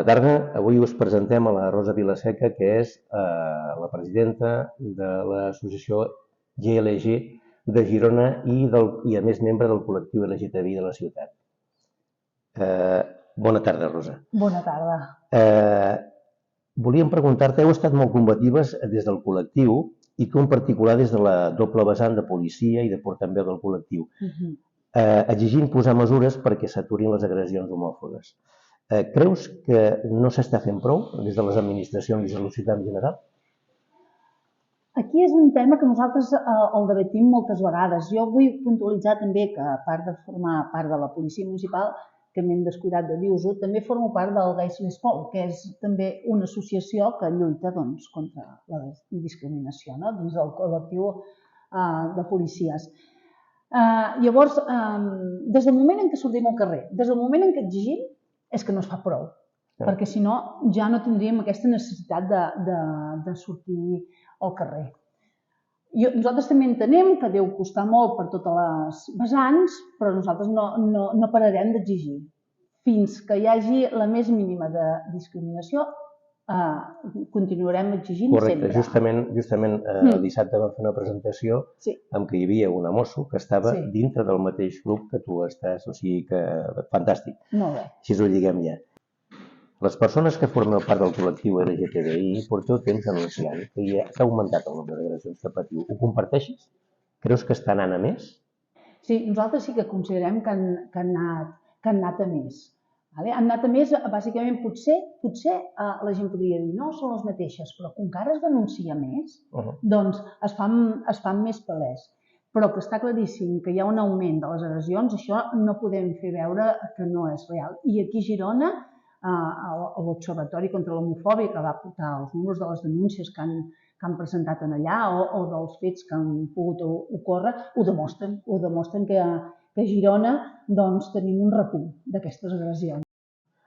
Bona tarda. Avui us presentem a la Rosa Vilaseca, que és la presidenta de l'associació GLG de Girona i a més membre del col·lectiu LGTBI de la ciutat. Bona tarda, Rosa. Bona tarda. Volíem preguntar-te, heu estat molt combatives des del col·lectiu i tu en particular des de la doble vessant de policia i de portaveu del col·lectiu, exigint posar mesures perquè s'aturin les agressions homòfobes. Creus que no s'està fent prou des de les administracions i de la societat en general? Aquí és un tema que nosaltres el debatim moltes vegades. Jo vull puntualitzar també que, a part de formar part de la policia municipal, que m'hem descuidat de dir-ho, també formo part del Gays Lesbol, que és també una associació que lluita contra la discriminació dins del col·lectiu de policies. Llavors, des del moment en què sortim al carrer, des del moment en què exigim, és que no es fa prou, perquè si no ja no tindríem aquesta necessitat de sortir al carrer. Nosaltres també entenem que deu costar molt per totes les vessants, però nosaltres no pararem d'exigir. Fins que hi hagi la més mínima de discriminació, continuarem exigint sempre. Correcte, justament el dissabte vam fer una presentació en què hi havia una mosso que estava dintre del mateix grup que tu estàs, o sigui que fantàstic. Molt bé. Així ho lliguem ja. Les persones que formen part del col·lectiu LGTBI porteu temps denunciant que s'ha augmentat el nombre d'agressions que patiu. Ho comparteixes? Creus que està anant a més? Sí, nosaltres sí que considerem que han anat a més. Han anat a més, bàsicament, potser la gent podria dir no, són les mateixes, però com que ara es denuncia més, doncs es fan més palès. Però que està claríssim que hi ha un augment de les agressions, això no podem fer veure que no és real. I aquí a Girona, l'Observatori contra l'Homofòbia, que va portar els números de les denúncies que han presentat allà o dels fets que han pogut ocórrer, ho demostren que a Girona tenim un repunt d'aquestes agressions.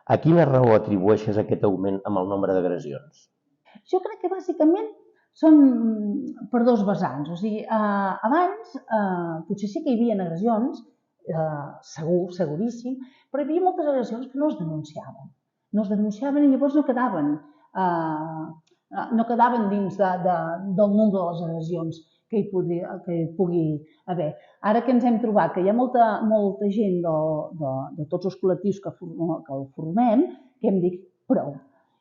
A quina raó atribueixes aquest augment amb el nombre d'agressions? Jo crec que bàsicament són per dos vessants. O sigui, abans potser sí que hi havia agressions, seguríssim, però hi havia moltes agressions que no es denunciaven. No es denunciaven i llavors no quedaven dins del nombre de les agressions que hi pugui haver. Ara que ens hem trobat que hi ha molta gent de tots els col·lectius que el formem, que hem dit prou.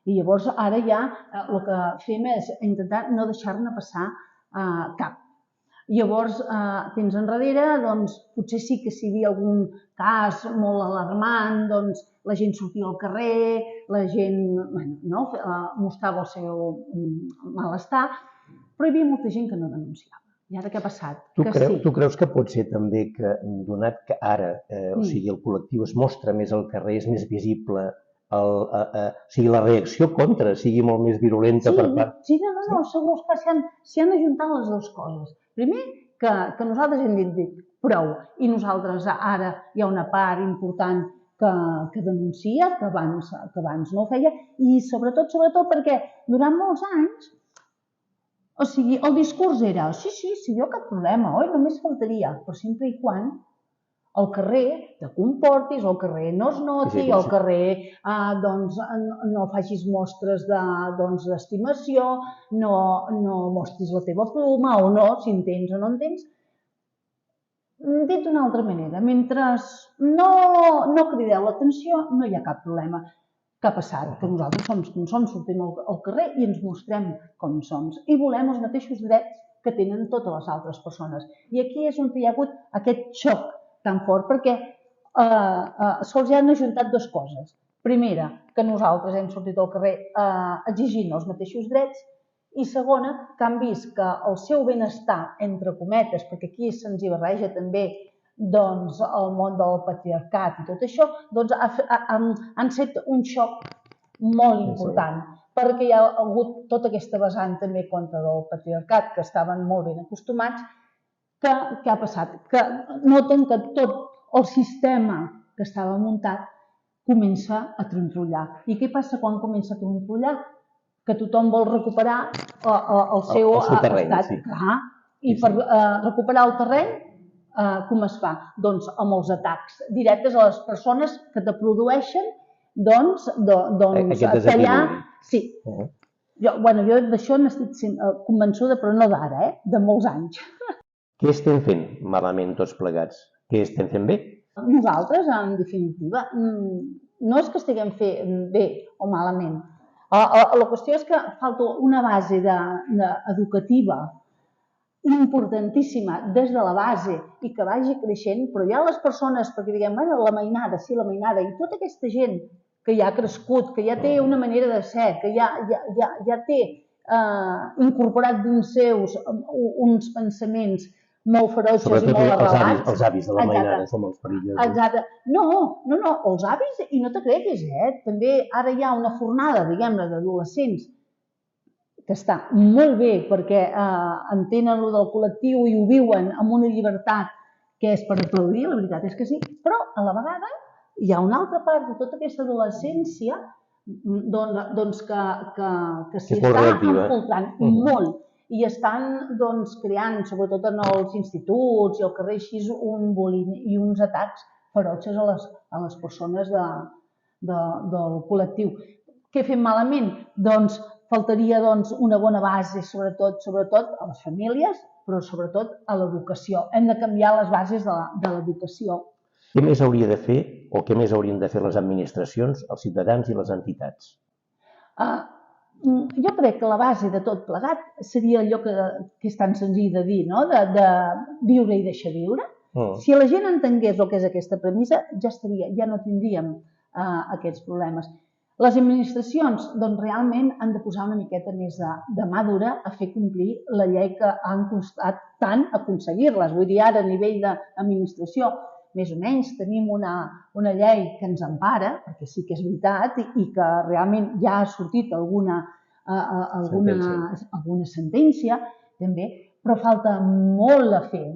I llavors ara ja el que fem és intentar no deixar-ne passar cap. Llavors, temps enrere, potser sí que si hi havia algun cas molt alarmant, la gent sortia al carrer, la gent mostrava el seu malestar, però hi havia molta gent que no denunciava. I ara què ha passat? Tu creus que pot ser també que, donat que ara el col·lectiu es mostra més al carrer, és més visible, la reacció contra sigui molt més virulenta per part... Sí, no, segur que s'hi han ajuntat les dues coses. Primer, que nosaltres hem dit prou, i nosaltres ara hi ha una part important que denuncia, que abans no ho feia, i sobretot perquè durant molts anys, o sigui, el discurs era, sí, jo cap problema, oi? Només faltaria, però sempre i quan al carrer te comportis, al carrer no es noti, al carrer no facis mostres d'estimació, no mostris la teva ploma o no, si en tens o no en tens. Dit d'una altra manera, mentre no crideu l'atenció no hi ha cap problema. Què ha passat? Que nosaltres som com som, sortim al carrer i ens mostrem com som i volem els mateixos drets que tenen totes les altres persones. I aquí és on hi ha hagut aquest xoc tan fort, perquè sols hi han ajuntat dues coses. Primera, que nosaltres hem sortit al carrer exigint els mateixos drets, i segona, que han vist que el seu benestar, entre cometes, perquè aquí se'ns hi barreja també el món del patriarcat i tot això, han set un xoc molt important, perquè hi ha hagut tota aquesta vessant també contra del patriarcat, que estaven molt ben acostumats. Què ha passat? Que noten que tot el sistema que estava muntat comença a trontrollar. I què passa quan comença a trontrollar? Que tothom vol recuperar el seu estat. I per recuperar el terreny, com es fa? Doncs amb els atacs directes a les persones que te produeixen doncs tallar... Sí. Jo d'això n'estic convençuda, però no d'ara, de molts anys. Què estem fent malament tots plegats? Què estem fent bé? Nosaltres, en definitiva, no és que estiguem fent bé o malament. La qüestió és que falta una base educativa importantíssima des de la base i que vagi creixent, però ja les persones, perquè diguem, la mainada, sí, la mainada, i tota aquesta gent que ja ha crescut, que ja té una manera de ser, que ja té incorporat dins seus uns pensaments molt ferotges i molt arrelats. Els avis de la mainada som els perillosos. Exacte. No, els avis, i no te creguis, també ara hi ha una fornada, diguem-ne, d'adolescents que està molt bé perquè entenen lo del col·lectiu i ho viuen amb una llibertat que és per aplaudir, la veritat és que sí, però a la vegada hi ha una altra part de tota aquesta adolescència doncs que s'hi està infiltrant molt i estan creant, sobretot en els instituts i al carrer, així un bullying i uns atacs ferotges a les persones del col·lectiu. Què fem malament? Doncs faltaria una bona base, sobretot a les famílies, però sobretot a l'educació. Hem de canviar les bases de l'educació. Què més hauria de fer o què més haurien de fer les administracions, els ciutadans i les entitats? Jo crec que la base de tot plegat seria allò que és tan senzill de dir, de viure i deixar viure. Si la gent entengués el que és aquesta premissa, ja no tindríem aquests problemes. Les administracions realment han de posar una miqueta més de mà dura a fer complir la llei que han costat tant aconseguir-les. Vull dir, ara a nivell d'administració, més o menys tenim una llei que ens empara, perquè sí que és veritat, i que realment ja ha sortit alguna sentència, també, però falta molt a fer,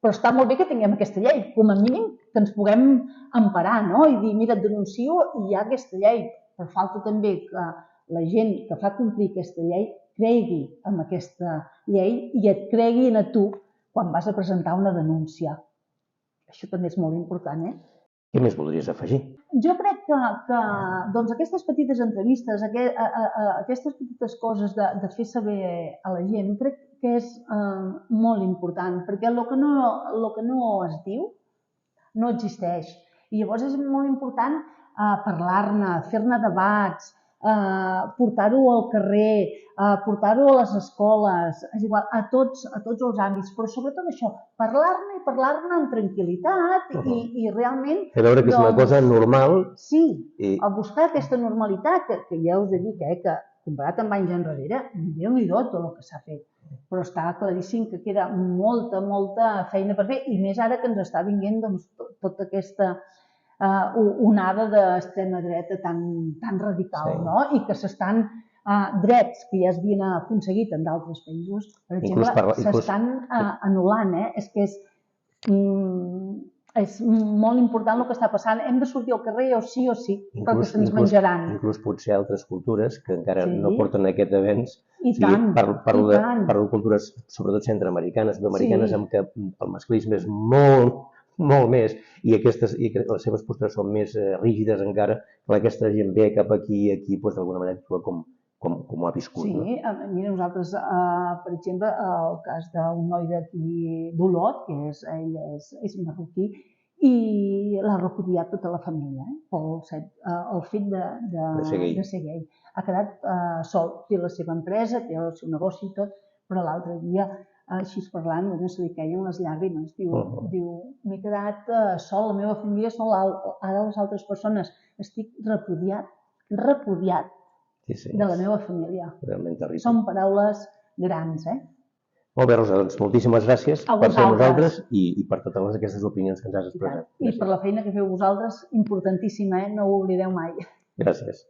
però està molt bé que tinguem aquesta llei, com a mínim que ens puguem emparar i dir, mira, et denuncio i hi ha aquesta llei, però falta també que la gent que fa complir aquesta llei cregui en aquesta llei i et creguin a tu quan vas a presentar una denúncia. Això també és molt important, Què més voldries afegir? Jo crec que aquestes petites entrevistes, aquestes petites coses de fer saber a la gent, crec que és molt important, perquè el que no es diu no existeix. I llavors és molt important parlar-ne, fer-ne debats, portar-ho al carrer, portar-ho a les escoles, és igual, a tots els àmbits, però sobretot això, parlar-ne i parlar-ne amb tranquil·litat i realment... Fer veure que és una cosa normal. Sí, a buscar aquesta normalitat, que ja us he dit que comparat amb anys enrere, Déu-n'hi-do tot el que s'ha fet, però està claríssim que queda molta feina per fer, i més ara que ens està vinguent tota aquesta onada d'extrema dreta tan radical, i que s'estan drets que ja s'havien aconseguit en d'altres països, per exemple, s'estan anul·lant. És que és molt important el que està passant. Hem de sortir al carrer o sí, perquè se'ns menjaran. Inclús potser altres cultures que encara no porten aquest avenç. I tant, parlo de cultures, sobretot centroamericanes, sud-americanes, en què el masclisme és molt més, i les seves postures són més rígides encara, que aquesta gent ve cap aquí d'alguna manera actua com ho ha viscut. Sí, mira, nosaltres, per exemple, el cas d'un noi d'aquí d'Olot, que ell és marroquí, i l'ha repudiat tota la família, pel fet de ser gai. Ha quedat sol, té la seva empresa, té el seu negoci i tot, però l'altre dia, així parlant, se li queien les llàgrimes. Diu, m'he quedat sol, la meva família sol, ara les altres persones. Estic repudiat de la meva família. Realment terrible. Són paraules grans, Molt bé, Rosa, doncs moltíssimes gràcies per ser amb nosaltres i per totes aquestes opinions que ens has expressat. I per la feina que feu vosaltres, importantíssima, no ho oblideu mai. Gràcies.